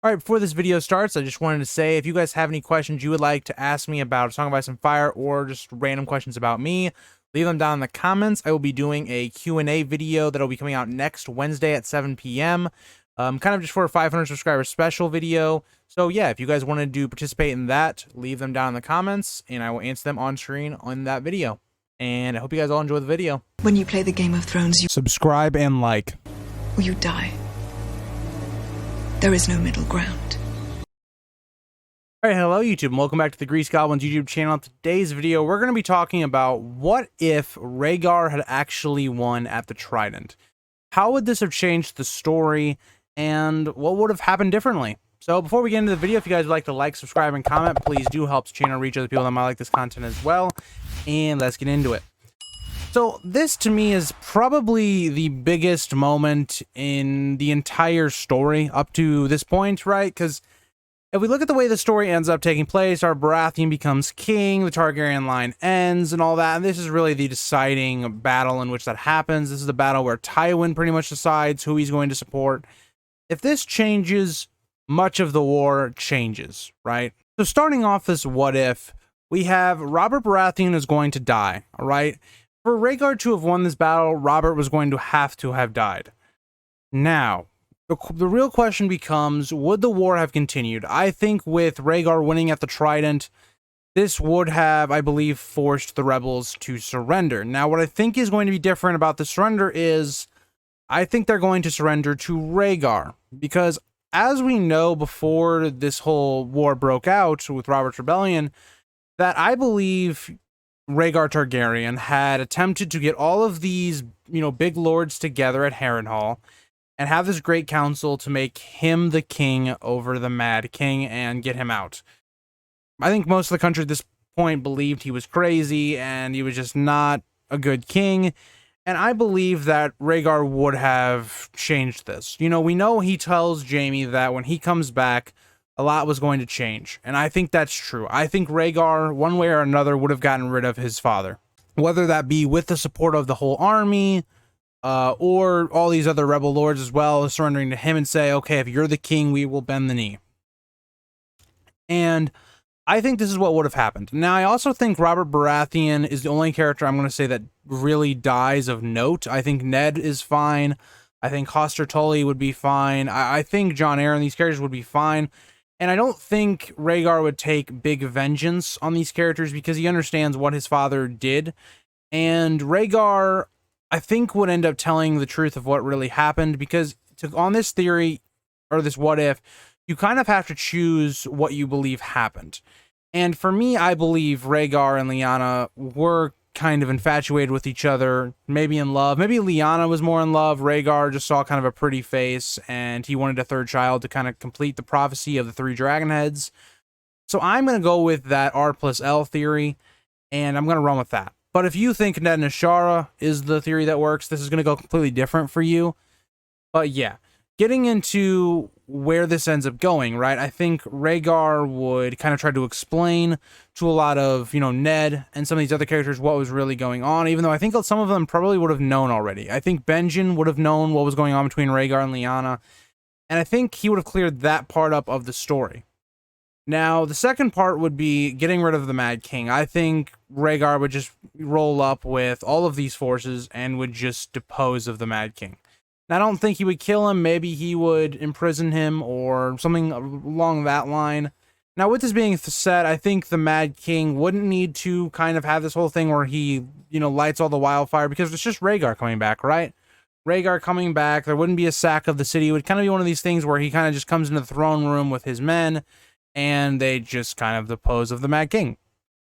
All right, before this video starts, I just wanted to say if you guys have any questions you would like to ask me about Song of Ice and Fire or just random questions about me, leave them down in the comments. I will be doing a Q&A video that'll be coming out next Wednesday at 7 p.m. Kind of just for a 500 subscriber special video. So yeah, if you guys wanted to participate in that, leave them down in the comments and I will answer them on screen on that video. And I hope you guys all enjoy the video. When you play the Game of Thrones, you Subscribe and like. or you die. There is no middle ground. Alright, hello YouTube, and welcome back to the Grease Goblins YouTube channel. In today's video, we're going to be talking about what if Rhaegar had actually won at the Trident. How would this have changed the story, and what would have happened differently? So before we get into the video, if you guys would like to like, subscribe, and comment, please do help the channel reach other people that might like this content as well. And let's get into it. So this to me is probably the biggest moment in the entire story up to this point, right? Because if we look at the way the story ends up taking place, our Baratheon becomes king, the Targaryen line ends and all that, and this is really the deciding battle in which that happens. This is the battle where Tywin pretty much decides who he's going to support. If this changes, much of the war changes, right? So starting off this what if, we have Robert Baratheon is going to die, all right? For Rhaegar to have won this battle, Robert was going to have died. Now, the real question becomes, would the war have continued? I think with Rhaegar winning at the Trident, this would have, I believe, forced the rebels to surrender. Now, what I think is going to be different about the surrender is, I think they're going to surrender to Rhaegar. Because, as we know before this whole war broke out with Robert's Rebellion, that I believe Rhaegar Targaryen had attempted to get all of these, big lords together at Harrenhal and have this great council to make him the king over the Mad King and get him out. I think most of the country at this point believed he was crazy and he was just not a good king. And I believe that Rhaegar would have changed this. We know he tells Jaime that when he comes back, a lot was going to change. And I think that's true. I think Rhaegar, one way or another, would have gotten rid of his father. Whether that be with the support of the whole army, or all these other rebel lords as well, surrendering to him and say, okay, if you're the king, we will bend the knee. And I think this is what would have happened. Now, I also think Robert Baratheon is the only character I'm going to say that really dies of note. I think Ned is fine. I think Hoster Tully would be fine. I think Jon Arryn, these characters would be fine. And I don't think Rhaegar would take big vengeance on these characters because he understands what his father did. And Rhaegar, I think, would end up telling the truth of what really happened because on this theory, or this what if, you kind of have to choose what you believe happened. And for me, I believe Rhaegar and Lyanna were kind of infatuated with each other, maybe in love. Maybe Lyanna was more in love. Rhaegar just saw kind of a pretty face and he wanted a third child to kind of complete the prophecy of the 3 dragon heads. So I'm going to go with that R plus L theory and I'm going to run with that. But if you think Ned and Ashara is the theory that works, this is going to go completely different for you. But yeah, getting into where this ends up going, right? I think Rhaegar would kind of try to explain to a lot of, Ned and some of these other characters what was really going on, even though I think some of them probably would have known already. I think Benjen would have known what was going on between Rhaegar and Lyanna, and I think he would have cleared that part up of the story. Now, the second part would be getting rid of the Mad King. I think Rhaegar would just roll up with all of these forces and would just depose of the Mad King. Now, I don't think he would kill him. Maybe he would imprison him or something along that line. Now, with this being said, I think the Mad King wouldn't need to kind of have this whole thing where he, lights all the wildfire because it's just Rhaegar coming back, right? Rhaegar coming back, there wouldn't be a sack of the city. It would kind of be one of these things where he kind of just comes into the throne room with his men and they just kind of depose of the Mad King.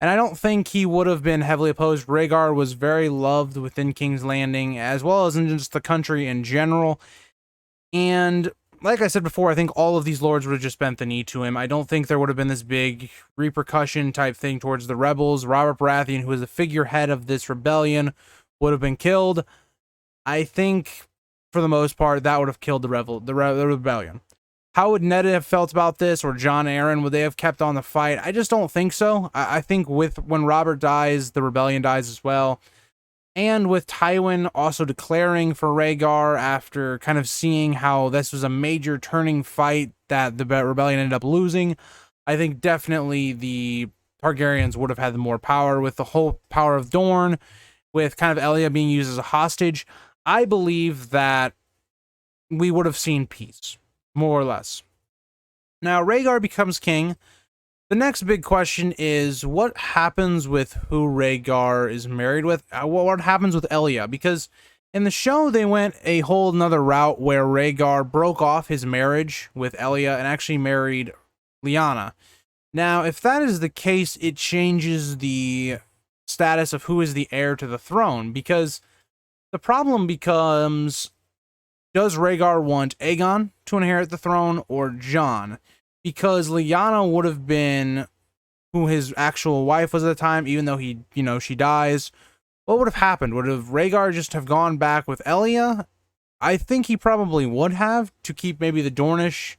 And I don't think he would have been heavily opposed. Rhaegar was very loved within King's Landing, as well as in just the country in general. And like I said before, I think all of these lords would have just bent the knee to him. I don't think there would have been this big repercussion type thing towards the rebels. Robert Baratheon, who was the figurehead of this rebellion, would have been killed. I think, for the most part, that would have killed the rebellion. How would Ned have felt about this, or Jon Arryn? Would they have kept on the fight? I just don't think so. I think when Robert dies, the rebellion dies as well. And with Tywin also declaring for Rhaegar after kind of seeing how this was a major turning fight that the rebellion ended up losing, I think definitely the Targaryens would have had more power with the whole power of Dorne, with kind of Elia being used as a hostage. I believe that we would have seen peace, more or less. Now, Rhaegar becomes king. The next big question is what happens with who Rhaegar is married with? What happens with Elia? Because in the show, they went a whole another route where Rhaegar broke off his marriage with Elia and actually married Lyanna. Now, if that is the case, it changes the status of who is the heir to the throne, because the problem becomes, does Rhaegar want Aegon to inherit the throne or Jon? Because Lyanna would have been who his actual wife was at the time, even though she dies. What would have happened? Would have Rhaegar just have gone back with Elia? I think he probably would have, to keep maybe the Dornish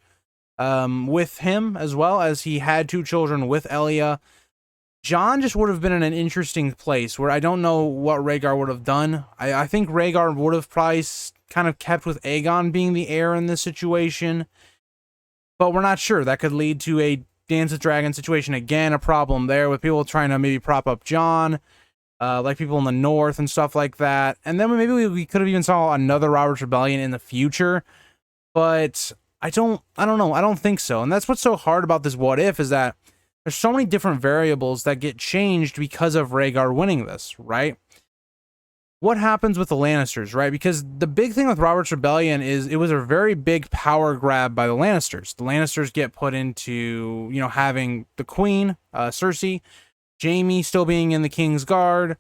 with him, as well as he had 2 children with Elia. Jon just would have been in an interesting place where I don't know what Rhaegar would have done. I think Rhaegar would have probably kind of kept with Aegon being the heir in this situation, but we're not sure. That could lead to a Dance with Dragons situation again, a problem there with people trying to maybe prop up Jon, like people in the north and stuff like that. And then maybe we could have even saw another Robert's Rebellion in the future, but I don't know. I don't think so. And that's what's so hard about this what if, is that there's so many different variables that get changed because of Rhaegar winning this, right? What happens with the Lannisters, right? Because the big thing with Robert's Rebellion is it was a very big power grab by the Lannisters. The Lannisters get put into, having the Queen, Cersei, Jaime still being in the King's Guard.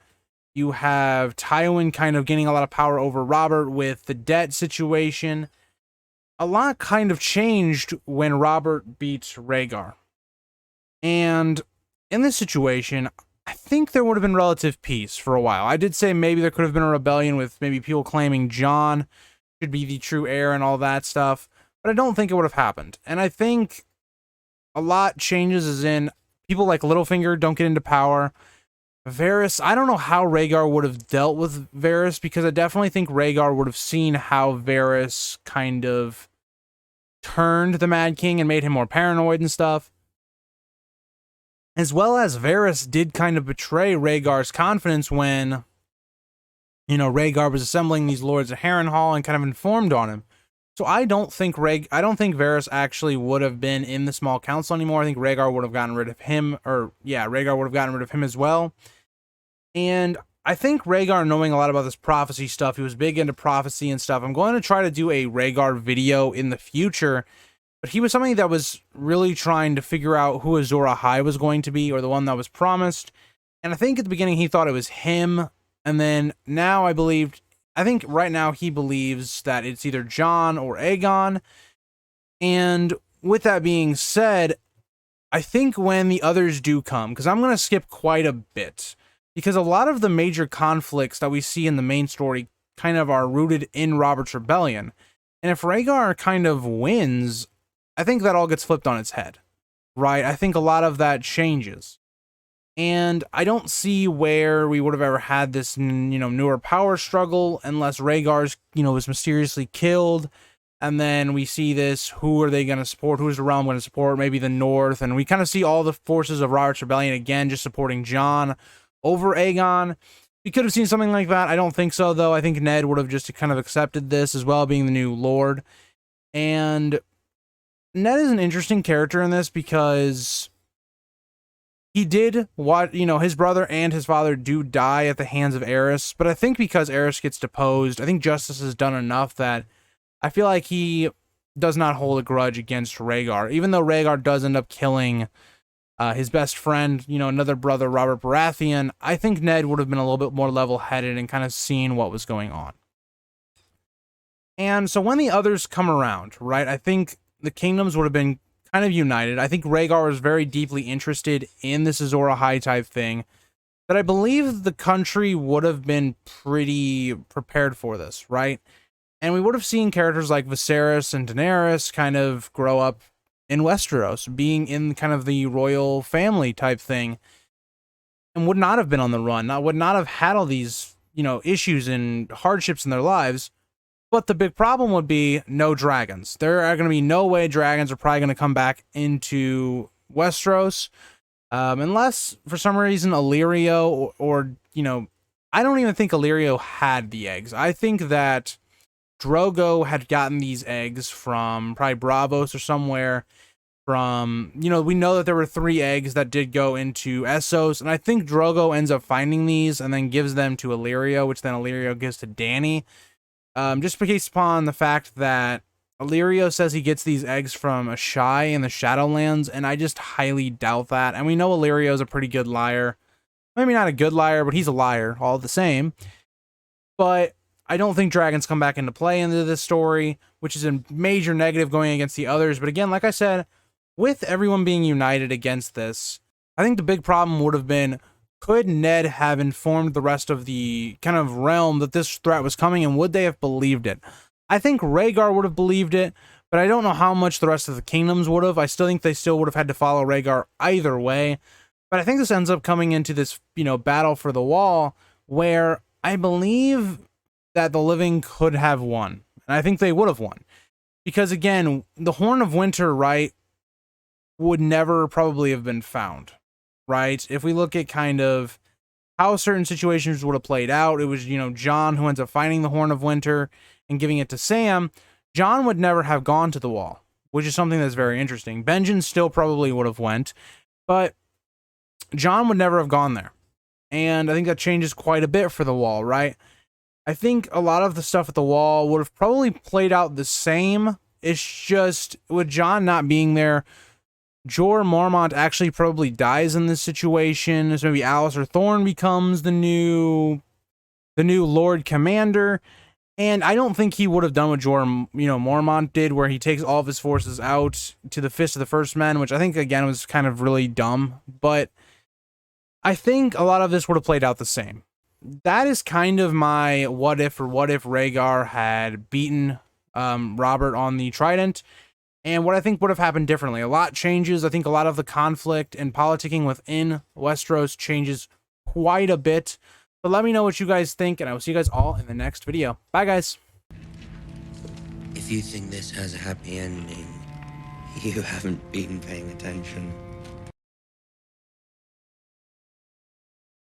You have Tywin kind of gaining a lot of power over Robert with the debt situation. A lot kind of changed when Robert beats Rhaegar. And in this situation, I think there would have been relative peace for a while. I did say maybe there could have been a rebellion with maybe people claiming Jon should be the true heir and all that stuff, but I don't think it would have happened. And I think a lot changes as in people like Littlefinger don't get into power. Varys, I don't know how Rhaegar would have dealt with Varys, because I definitely think Rhaegar would have seen how Varys kind of turned the Mad King and made him more paranoid and stuff. As well as Varys did kind of betray Rhaegar's confidence when, Rhaegar was assembling these lords of Harrenhal and kind of informed on him. So I don't think Varys actually would have been in the small council anymore. I think Rhaegar would have gotten rid of him, Rhaegar would have gotten rid of him as well. And I think Rhaegar, knowing a lot about this prophecy stuff, he was big into prophecy and stuff. I'm going to try to do a Rhaegar video in the future. But he was somebody that was really trying to figure out who Azor Ahai was going to be, or the one that was promised. And I think at the beginning he thought it was him. And then now I think right now he believes that it's either Jon or Aegon. And with that being said, I think when the others do come, because I'm going to skip quite a bit, because a lot of the major conflicts that we see in the main story kind of are rooted in Robert's Rebellion. And if Rhaegar kind of wins, I think that all gets flipped on its head, right? I think a lot of that changes. And I don't see where we would have ever had this, newer power struggle unless Rhaegar's, was mysteriously killed. And then we see this, who are they going to support? Who's the realm going to support? Maybe the North. And we kind of see all the forces of Robert's Rebellion again, just supporting Jon over Aegon. We could have seen something like that. I don't think so, though. I think Ned would have just kind of accepted this as well, being the new Lord. And Ned is an interesting character in this because he did his brother and his father do die at the hands of Aerys, but I think because Aerys gets deposed, I think justice has done enough that I feel like he does not hold a grudge against Rhaegar, even though Rhaegar does end up killing his best friend, another brother, Robert Baratheon. I think Ned would have been a little bit more level-headed and kind of seen what was going on. And so when the others come around, right, I think the kingdoms would have been kind of united. I think Rhaegar was very deeply interested in this Azor Ahai type thing, but I believe the country would have been pretty prepared for this, right? And we would have seen characters like Viserys and Daenerys kind of grow up in Westeros, being in kind of the royal family type thing, and would not have been on the run, would not have had all these issues and hardships in their lives. But the big problem would be no dragons. There are going to be no way dragons are probably going to come back into Westeros, unless for some reason Illyrio or I don't even think Illyrio had the eggs. I think that Drogo had gotten these eggs from probably Bravos or somewhere. From we know that there were 3 eggs that did go into Essos, and I think Drogo ends up finding these and then gives them to Illyrio, which then Illyrio gives to Dany. Just based upon the fact that Illyrio says he gets these eggs from a Shy in the Shadowlands, and I just highly doubt that. And we know Illyrio is a pretty good liar. Maybe not a good liar, but he's a liar all the same. But I don't think dragons come back into play into this story, which is a major negative going against the others. But again, like I said, with everyone being united against this, I think the big problem would have been, could Ned have informed the rest of the kind of realm that this threat was coming, and would they have believed it? I think Rhaegar would have believed it, but I don't know how much the rest of the kingdoms would have. I still think they still would have had to follow Rhaegar either way. But I think this ends up coming into this, battle for the wall, where I believe that the living could have won. And I think they would have won. Because again, the Horn of Winter, right, would never probably have been found, right? If we look at kind of how certain situations would have played out, it was, Jon who ends up finding the Horn of Winter and giving it to Sam. Jon would never have gone to the wall, which is something that's very interesting. Benjen still probably would have went, but Jon would never have gone there. And I think that changes quite a bit for the wall, right? I think a lot of the stuff at the wall would have probably played out the same. It's just with Jon not being there, Jorah Mormont actually probably dies in this situation. So maybe Alistair Thorne becomes the new Lord Commander. And I don't think he would have done what Jorah, Mormont did, where he takes all of his forces out to the Fist of the First Men, which I think, again, was kind of really dumb. But I think a lot of this would have played out the same. That is kind of my what if Rhaegar had beaten Robert on the Trident, and what I think would have happened differently. A lot changes. I think a lot of the conflict and politicking within Westeros changes quite a bit. But let me know what you guys think, and I will see you guys all in the next video. Bye, guys. If you think this has a happy ending, you haven't been paying attention.